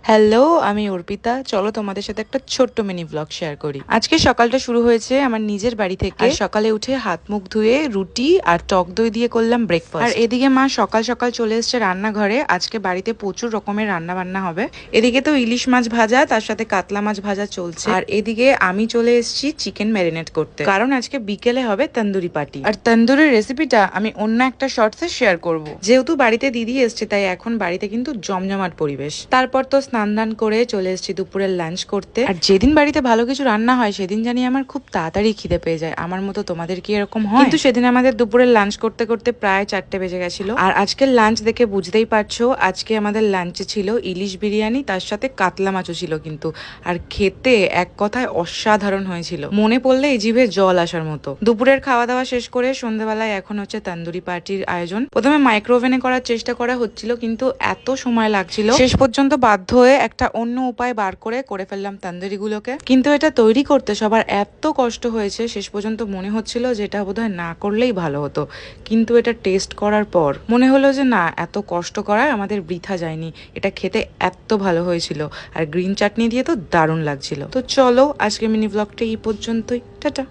Hello, আমি অর্পিতা। চলো তোমাদের সাথে একটা ছোট্ট মিনি ব্লগ শেয়ার করি। আজকে সকালটা শুরু হয়েছে আমার নিজের বাড়ি থেকে। আর সকালে উঠে হাত মুখ ধুয়ে রুটি আর টক দই দিয়ে করলাম ব্রেকফাস্ট। আর এদিকে মা সকাল সকাল চলে এসেছে রান্নাঘরে। আজকে বাড়িতে প্রচুর রকমের রান্না বান্না হবে। এদিকে তো ইলিশ মাছ ভাজা, তার সাথে কাতলা মাছ ভাজা চলছে। আর এদিকে আমি চলে এসেছি চিকেন ম্যারিনেট করতে, কারণ আজকে বিকেলে হবে তন্দুরি পার্টি। আর তন্দুরির রেসিপিটা আমি অন্য একটা শর্টসে শেয়ার করব। যেহেতু বাড়িতে দিদি এসছে, তাই এখন বাড়িতে কিন্তু জমজমাট পরিবেশ। তারপর তো স্নান দান করে চলে এসেছি দুপুরের লাঞ্চ করতে। আর যেদিন বাড়িতে ভালো কিছু রান্না হয় সেদিন জানি আমার খুব তাড়াতাড়ি খিদে পেয়ে যায়। আমার মতো তোমাদের কি এরকম হয়? কিন্তু সেদিন আমাদের দুপুরের লাঞ্চ করতে করতে প্রায় 4টে বেজে গেছিল। আর আজকের লাঞ্চ দেখে বুঝতেই পারছো, আজকে আমাদের লাঞ্চে ছিল ইলিশ বিরিয়ানি, তার সাথে কাতলা মাছও ছিল কিন্তু। আর খেতে এক কথায় অসাধারণ হয়েছিল, মনে পড়লে এই জিভে জল আসার মতো। দুপুরের খাওয়া দাওয়া শেষ করে সন্ধ্যাবেলায় এখন হচ্ছে তন্দুরি পার্টির আয়োজন। প্রথমে মাইক্রোওভেনে করার চেষ্টা করা হচ্ছিল, কিন্তু এত সময় লাগছিল, শেষ পর্যন্ত বাধ্য হয়ে একটা অন্য উপায় বার করে ফেললাম তন্দুরি গুলোকে। কিন্তু এটা তৈরি করতে সবার এত কষ্ট হয়েছে, শেষ পর্যন্ত মনে হচ্ছিল যে এটা বোধহয় না করলেই ভালো হতো। কিন্তু এটা টেস্ট করার পর মনে হলো যে না, এত কষ্ট করার আমাদের বৃথা যায়নি। এটা খেতে এত ভালো হয়েছিল, আর গ্রিন চাটনি দিয়ে তো দারুণ লাগছিল। তো চলো আজকে মিনি ব্লগটা এই পর্যন্তই। টাটা।